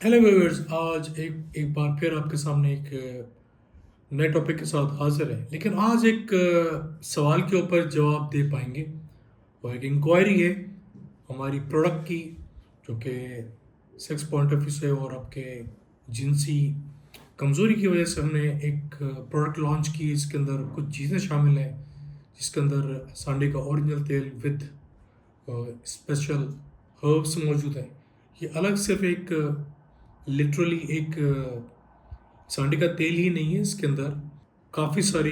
Hello viewers, आज एक बार फिर आपके सामने एक नए टॉपिक के साथ हाजिर है। लेकिन आज एक सवाल के ऊपर जवाब दे पाएंगे। वो एक इंक्वायरी है हमारी प्रोडक्ट की, जो कि सेक्स पॉइंट ऑफ व्यू से और आपके जिनसी कमज़ोरी की वजह से हमने एक प्रोडक्ट लॉन्च की। इसके अंदर कुछ चीज़ें शामिल हैं, जिसके अंदर सांडे का ओरिजिनल तेल विद स्पेशल हर्ब्स मौजूद हैं। ये अलग सिर्फ एक लिटरली एक सांडे का तेल ही नहीं है, इसके अंदर काफ़ी सारी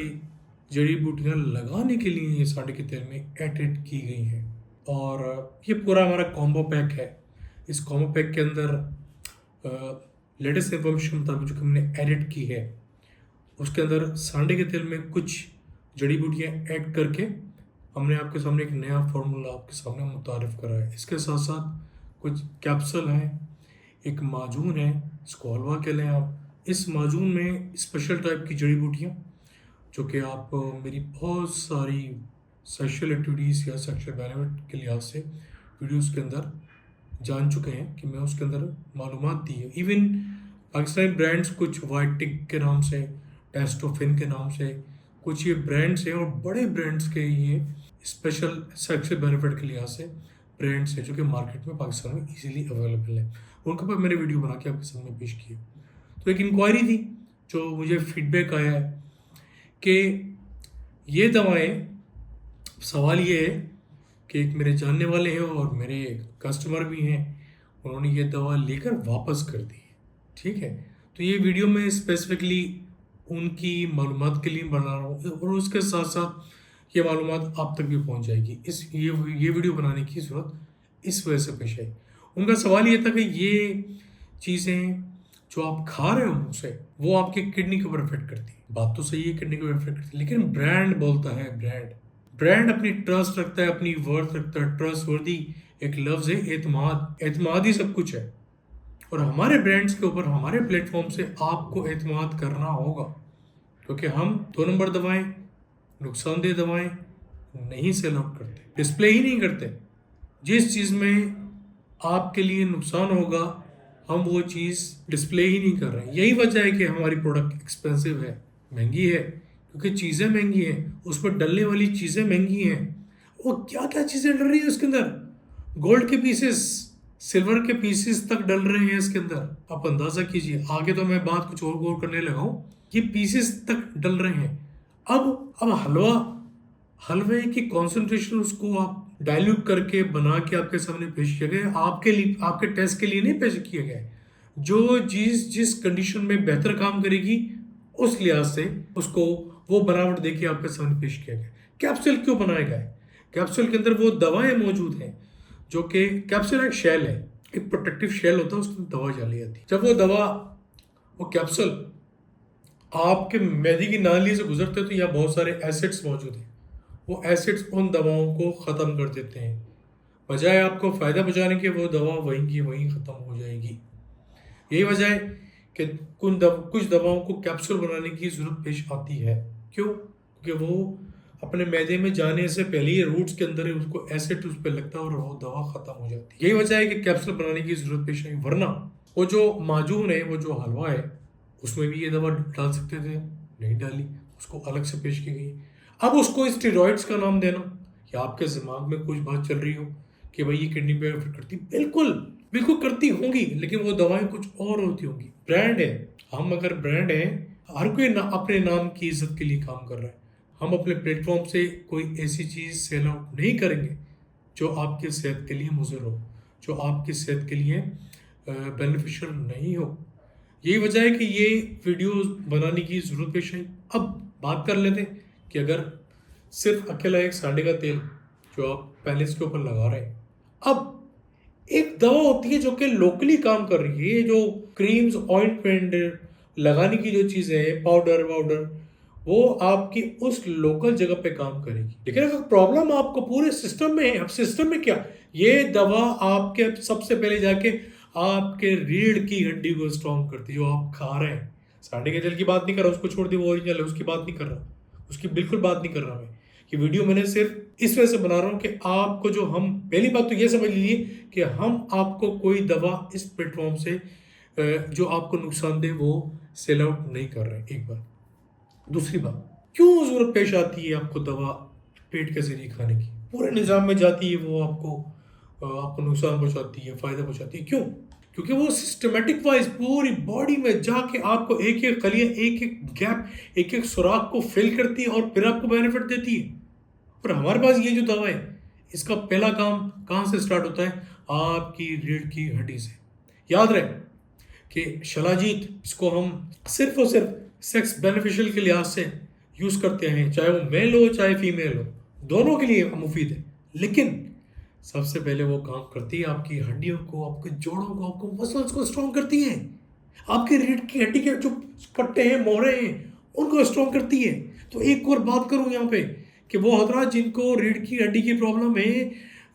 जड़ी बूटियां लगाने के लिए ये सांडे के तेल में एडिट की गई हैं। और ये पूरा हमारा कॉम्बो पैक है। इस कॉम्बो पैक के अंदर लेटेस्ट इंफॉर्मेशन मुताबिक जो कि हमने एडिट की है, उसके अंदर सांडे के तेल में कुछ जड़ी बूटियां ऐड करके हमने आपके सामने एक नया फार्मूला आपके सामने मुतारिफ करा है। इसके साथ साथ कुछ कैप्सूल हैं, एक माजून है, इसको हलवा कह लें आप। इस माजून में स्पेशल टाइप की जड़ी बूटियाँ, जो कि आप मेरी बहुत सारी सेक्सुअल एक्टिविटीज़ या सेक्सुअल बेनिफिट के लिहाज से वीडियोस के अंदर जान चुके हैं कि मैं उसके अंदर मालूमात दी है। इवन पाकिस्तानी ब्रांड्स कुछ वाइटिक के नाम से, टेस्टोफिन के नाम से कुछ ये ब्रांड्स हैं, और बड़े ब्रांड्स के ये स्पेशल सेक्सुअल बेनिफिट के लिहाज से ब्रांड्स हैं जो कि मार्केट में पाकिस्तान में इजीली अवेलेबल है। उनके ऊपर मैंने वीडियो बना के आपके सामने पेश की। तो एक इंक्वायरी थी, जो मुझे फीडबैक आया है कि ये दवाएं, सवाल ये है कि एक मेरे जानने वाले हैं और मेरे कस्टमर भी हैं, उन्होंने ये दवा लेकर वापस कर दी है। ठीक है, तो ये वीडियो मैं स्पेसिफिकली उनकी मालूमात के लिए बना रहा हूँ, और उसके साथ साथ ये मालूमात आप तक भी पहुँच जाएगी। ये वीडियो बनाने की ज़रूरत इस वजह से पेश आई। उनका सवाल ये था कि ये चीज़ें जो आप खा रहे हो मुँह से, वो आपकी किडनी के ऊपर इफेक्ट करती है। बात तो सही है, किडनी के ऊपर इफेक्ट करती है, लेकिन ब्रांड बोलता है, ब्रांड अपनी ट्रस्ट रखता है, अपनी वर्थ रखता है। ट्रस्ट वर्दी एक लफ्ज़ है, एतमाद। एतमाद ही सब कुछ है, और हमारे ब्रांड्स के ऊपर, हमारे प्लेटफॉर्म से आपको एतमाद करना होगा, क्योंकि हम 2 नंबर दवाएं, नुकसानदेह दवाएं नहीं सेल आउट करते, डिस्प्ले ही नहीं करते। जिस चीज़ में आपके लिए नुकसान होगा, हम वो चीज़ डिस्प्ले ही नहीं कर रहे। यही वजह है कि हमारी प्रोडक्ट एक्सपेंसिव है, महंगी है, क्योंकि चीज़ें महंगी हैं, उस पर डलने वाली चीज़ें महंगी हैं। वो क्या क्या चीज़ें डल रही है उसके अंदर, गोल्ड के पीसेस, सिल्वर के पीसेस तक डल रहे हैं इसके अंदर। आप अंदाज़ा कीजिए, आगे तो मैं बात कुछ और गौर करने लगा हूँ, ये पीसेस तक डल रहे हैं। अब हलवे की कॉन्सेंट्रेशन, उसको आप डाइल्यूट करके बना के आपके सामने पेश किया गया, आपके लिए, आपके टेस्ट के लिए नहीं पेश किया गया है। जो चीज़ जिस कंडीशन में बेहतर काम करेगी, उस लिहाज से उसको वो बनावट देके आपके सामने पेश किया गया। कैप्सूल क्यों बनाया गया है? कैप्सूल के अंदर वो दवाएं मौजूद हैं, जो कि कैप्सूल एक शेल है, एक प्रोटेक्टिव शेल होता है, उसमें दवा डाली जाती है। जब वो दवा, वो कैप्सूल आपके मैदे की नाली से गुजरते हैं, तो यहाँ बहुत सारे एसिड्स मौजूद हैं। वो एसिड्स उन दवाओं को ख़त्म कर देते हैं। बजाय आपको फ़ायदा पहुँचाने के, वो दवा वहीं की वहीं ख़त्म हो जाएगी। यही वजह है कि कुछ दवाओं को कैप्सूल बनाने की ज़रूरत पेश आती है। क्यों? क्योंकि वो अपने मैदे में जाने से पहले ही रूट्स के अंदर ही उसको एसिड उस पर लगता है और वो दवा ख़त्म हो जाती है। यही वजह है कि कैप्सूल बनाने की ज़रूरत पेश आई। वरना वो जो माजून है, वो जो हलवा है, उसमें भी ये दवा डाल सकते थे, नहीं डाली, उसको अलग से पेश की गई। अब उसको स्टेरॉइड्स का नाम देना, या आपके दिमाग में कुछ बात चल रही हो कि भाई ये किडनी पे इफेक्ट करती, बिल्कुल बिल्कुल करती होंगी, लेकिन वो दवाएं कुछ और होती होंगी। ब्रांड है, हम अगर ब्रांड है, हर कोई अपने नाम की इज्जत के लिए काम कर रहा है। हम अपने प्लेटफॉर्म से कोई ऐसी चीज़ सेल आउट नहीं करेंगे जो आपकी सेहत के लिए मुज़र हो, जो आपकी सेहत के लिए बेनिफिशियल नहीं हो। यही वजह है कि ये वीडियो बनाने की ज़रूरत पेश आई। अब बात कर लेते हैं कि अगर सिर्फ अकेला एक सांडे का तेल जो आप पहले इसके ऊपर लगा रहे हैं, अब एक दवा होती है जो कि लोकली काम कर रही है। ये जो क्रीम्स, ऑइंटमेंट लगाने की जो चीज़ें हैं, पाउडर वाउडर, वो आपकी उस लोकल जगह पे काम करेगी। लेकिन अगर प्रॉब्लम आपको पूरे सिस्टम में है, अब सिस्टम में क्या, ये दवा आपके सबसे पहले जाके आपके रीढ़ की हड्डी को स्ट्रॉन्ग करती है, जो आप खा रहे हैं। सांडे के तेल की बात नहीं कर रहा, उसको छोड़ दिए, वो ओरिजिनल है, उसकी बात नहीं कर रहा, उसकी बिल्कुल बात नहीं कर रहा मैं। ये वीडियो मैंने सिर्फ इस वजह से बना रहा हूँ कि आपको, जो हम, पहली बात तो ये समझ लीजिए कि हम आपको कोई दवा इस प्लेटफॉर्म से जो आपको नुकसान दे वो सेल आउट नहीं कर रहे। एक बात। दूसरी बात, क्यों जरूरत पेश आती है आपको दवा पेट के जरिए खाने की? पूरे निज़ाम में जाती है वो, आपको नुकसान पहुंचाती है, फायदा पहुंचाती है। क्यों? क्योंकि वो सिस्टमेटिक वाइज पूरी बॉडी में जाके आपको एक एक खलिया, एक एक गैप, एक एक सुराख को फिल करती है और फिर आपको बेनिफिट देती है। और हमारे पास ये जो दवा है, इसका पहला काम कहाँ से स्टार्ट होता है? आपकी रीढ़ की हड्डी से। याद रहे कि शिलाजीत, इसको हम सिर्फ और सिर्फ सेक्स बेनिफिशियल के लिहाज से यूज करते हैं, चाहे वो मेल हो चाहे फीमेल हो, दोनों के लिए मुफीद है। लेकिन सबसे पहले वो काम करती है आपकी हड्डियों को, आपके जोड़ों को, आपको मसल्स को स्ट्रॉन्ग करती है। आपकी रीढ़ की हड्डी के जो पट्टे हैं, मोहरे हैं, उनको स्ट्रॉन्ग करती है। तो एक और बात करूं यहाँ पे कि वो हजरात जिनको रीढ़ की हड्डी की प्रॉब्लम है,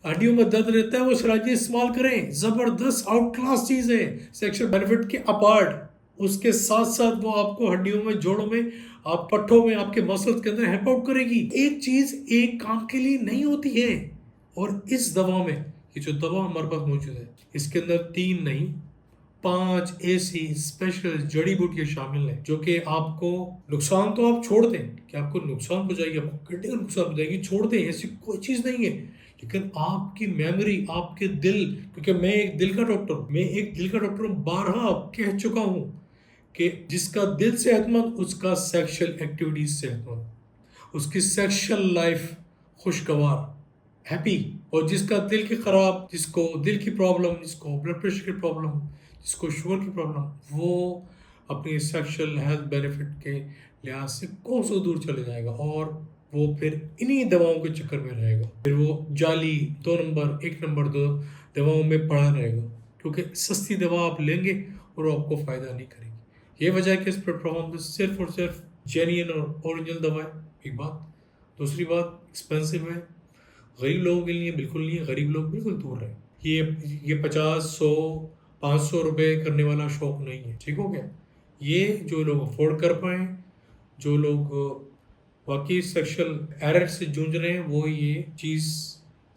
हड्डियों में दर्द रहता है, वो शराजी इस्तेमाल करें। जबरदस्त आउट क्लास चीज है सेक्सुअल बेनिफिट के अपार्ट। उसके साथ साथ वो आपको हड्डियों में, जोड़ों में, आप पट्टों में, आपके मसल्स के अंदर हेल्प आउट करेगी। एक चीज एक काम के लिए नहीं होती है। और इस दवा में, ये जो दवा हमारे पास मौजूद है, इसके अंदर 3 नहीं 5 ऐसी स्पेशल जड़ी बूटियां शामिल हैं जो कि आपको नुकसान तो आप छोड़ दें कि आपको नुकसान पहुंचाएगी, आपको किडनी को नुकसान पहुंचाएगी, छोड़ दें, ऐसी कोई चीज नहीं है। लेकिन आपकी मेमोरी, आपके दिल, क्योंकि मैं एक दिल का डॉक्टर हूँ, 12 कह चुका हूँ कि जिसका दिल सेहतमंद उसका सेक्सुअल एक्टिविटीज सेहतमंद, उसकी सेक्सुअल लाइफ खुशगवार, हैप्पी। और जिसका दिल की खराब, जिसको दिल की प्रॉब्लम, जिसको ब्लड प्रेशर की प्रॉब्लम, जिसको शुगर की प्रॉब्लम, वो अपनी सेक्सुअल हेल्थ बेनिफिट के लिहाज से कोसों दूर चले जाएगा और वो फिर इन्हीं दवाओं के चक्कर में रहेगा। फिर वो जाली 2 नंबर 1 नंबर 2 दवाओं में पड़ा रहेगा, क्योंकि सस्ती दवा आप लेंगे और आपको फ़ायदा नहीं करेगी। ये वजह है कि इस प्लेटफॉर्म पर सिर्फ और सिर्फ जेन्युइन और ओरिजिनल दवा है। एक बात। दूसरी बात, एक्सपेंसिव है, गरीब लोगों के लिए बिल्कुल नहीं है, गरीब लोग बिल्कुल दूर रहे। ये 50, 100, 500 रुपये करने वाला शौक नहीं है, ठीक हो गया? ये जो लोग अफोर्ड कर पाए, जो लोग वाकई सेक्सुअल एरर से जूझ रहे हैं, वो ये चीज़,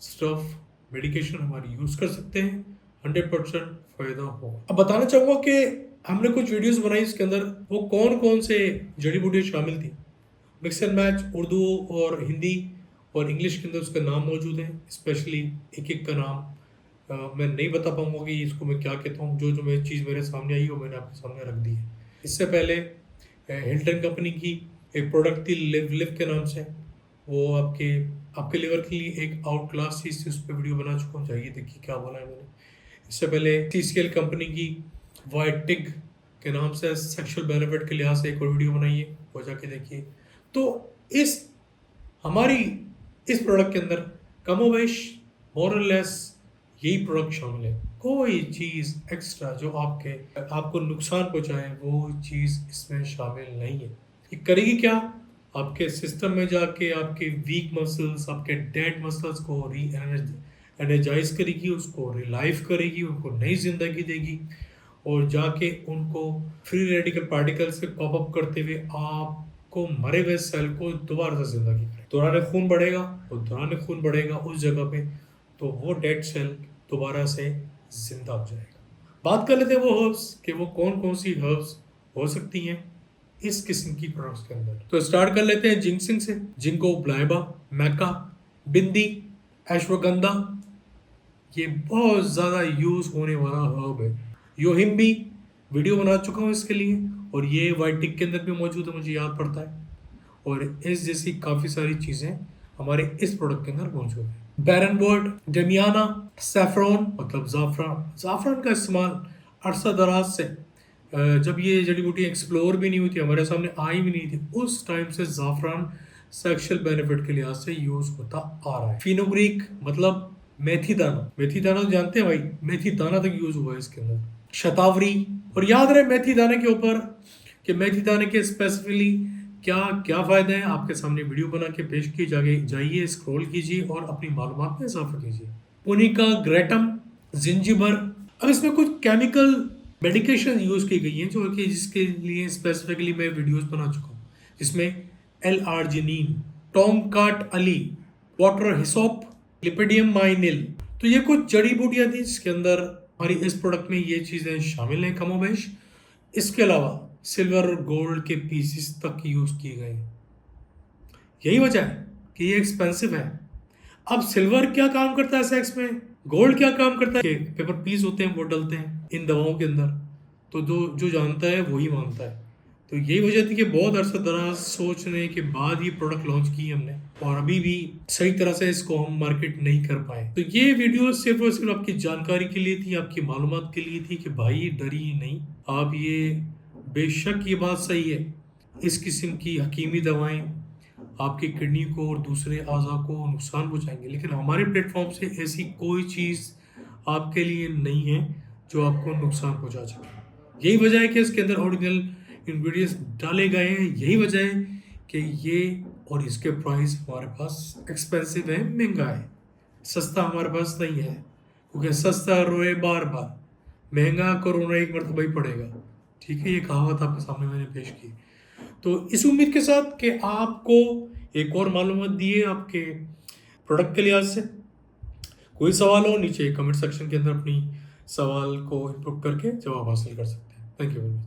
स्टफ, मेडिकेशन हमारी यूज़ कर सकते हैं। 100% फ़ायदा होगा। अब बताना चाहूँगा कि हमने कुछ वीडियोस बनाई, इसके अंदर वो कौन कौन से जड़ी बूटियाँ शामिल थी। मिक्स एंड मैच, उर्दू और हिंदी और इंग्लिश के अंदर उसका नाम मौजूद है। स्पेशली एक एक का नाम मैं नहीं बता पाऊंगा कि इसको मैं क्या कहता हूँ। जो जो मेरी चीज़ मेरे सामने आई वो मैंने आपके सामने रख दी है। इससे पहले हिल्टन कंपनी की एक प्रोडक्ट थी लिव के नाम से, वो आपके लिवर के लिए एक आउट क्लास चीज़ थी, उस पर वीडियो बना चुका हूँ, जाइए देखिए क्या बोला है मैंने। इससे पहले TCL कंपनी की वाइटिग के नाम से सेक्सुअल बेनिफिट के लिहाज से एक और वीडियो बनाई है, वो जाके देखिए। तो हमारी इस प्रोडक्ट के अंदर कमोवेश मोरलेस यही प्रोडक्ट शामिल है। कोई चीज़ एक्स्ट्रा जो आपको नुकसान पहुंचाए वो चीज़ इसमें शामिल नहीं है। ये करेगी क्या? आपके सिस्टम में जाके आपके वीक मसल्स, आपके डेड मसल्स को एनर्जाइज करेगी, उसको रिलाइव करेगी, उनको नई जिंदगी देगी और जाके उनको फ्री रेडिकल पार्टिकल से पॉप अप करते हुए आपको मरे हुए सेल को दोबारा से जिंदगी करेगा। दौरान खून बढ़ेगा और दौरान खून बढ़ेगा उस जगह पे, तो वो डेड सेल दोबारा से जिंदा हो जाएगा। बात कर लेते हैं वो हर्ब्स कि वो कौन कौन सी हर्ब्स हो सकती हैं इस किस्म की प्रोडक्ट्स के अंदर। तो स्टार्ट कर लेते हैं जिंक्सिंग से। जिंको बिलोबा, मैका, बिंदी, अश्वगंधा, ये बहुत ज़्यादा यूज होने वाला हर्ब है। योहिम्बी, वीडियो बना चुका हूँ इसके लिए, और ये वाइटिक के अंदर भी मौजूद है, मुझे याद पड़ता है। और इस जैसी काफ़ी सारी चीज़ें हमारे इस प्रोडक्ट के अंदर मौजूद है। बैरनवर्ड, डेमियाना, सैफरॉन मतलब ज़ाफ़रान का इस्तेमाल अरसा दराज से, जब ये जड़ी बूटी एक्सप्लोर भी नहीं हुई थी, हमारे सामने आई भी नहीं थी, उस टाइम से ज़ाफ़रान सेक्सुअल बेनिफिट के लिहाज से यूज़ होता आ रहा है। फिनोग्रीक मतलब मेथी दाना, मेथी दाना तो जानते हैं भाई, मेथी दाना तक यूज़ हुआ है इसके अंदर। शतावरी, और याद रहे मेथी दाने के ऊपर कि मेथी दाने के स्पेसिफिकली क्या क्या फ़ायदे हैं, आपके सामने वीडियो बना के पेश की जाइए, स्क्रॉल कीजिए और अपनी मालूमात में इजाफा कीजिए। पुनिका ग्रेटम, जिंजिबर। अब इसमें कुछ केमिकल मेडिकेशन यूज़ की गई हैं जो कि जिसके लिए स्पेसिफिकली मैं वीडियोस बना चुका हूँ, जिसमें L-आर्जिनिन, टॉमकाट अली, वाटर हिसोप, लिपिडियम माइनिल। तो ये कुछ जड़ी बूटियाँ थी जिसके अंदर हमारी इस प्रोडक्ट में ये चीज़ें शामिल हैं कमोबेश। इसके अलावा सिल्वर और गोल्ड के पीसेस तक यूज़ किए गए हैं। यही वजह है कि ये एक्सपेंसिव है। अब सिल्वर क्या काम करता है सेक्स में, गोल्ड क्या काम करता है, पेपर पीस होते हैं वो डलते हैं इन दवाओं के अंदर। तो जो जो जानता है वही मानता है। तो यही वजह थी कि बहुत अरसा दराज सोचने के बाद ये प्रोडक्ट लॉन्च की हमने, और अभी भी सही तरह से इसको हम मार्केट नहीं कर पाए। तो ये वीडियो सिर्फ और सिर्फ आपकी जानकारी के लिए थी, आपकी मालूमात के लिए थी कि भाई डरिए नहीं आप। ये बेशक ये बात सही है, इस किस्म की हकीमी दवाएं आपकी किडनी को और दूसरे अज़ा को नुकसान पहुंचाएंगे, लेकिन हमारे प्लेटफॉर्म से ऐसी कोई चीज़ आपके लिए नहीं है जो आपको नुकसान पहुंचा सके। यही वजह है कि इसके अंदर ओरिजिनल इंग्रेडिएंट्स डाले गए हैं। यही वजह है कि ये और इसके प्राइस हमारे पास एक्सपेंसिव है, महंगा है। सस्ता हमारे पास नहीं है, क्योंकि सस्ता रोए बार बार, महंगा कोरोना एक मरतबा ही पड़ेगा। ठीक है, ये कहावत आपके सामने मैंने पेश की। तो इस उम्मीद के साथ कि आपको एक और मालूमात दिए आपके प्रोडक्ट के लिहाज से। कोई सवाल हो नीचे कमेंट सेक्शन के अंदर अपनी सवाल को इनपुट करके जवाब हासिल कर सकते हैं। Thank you very much.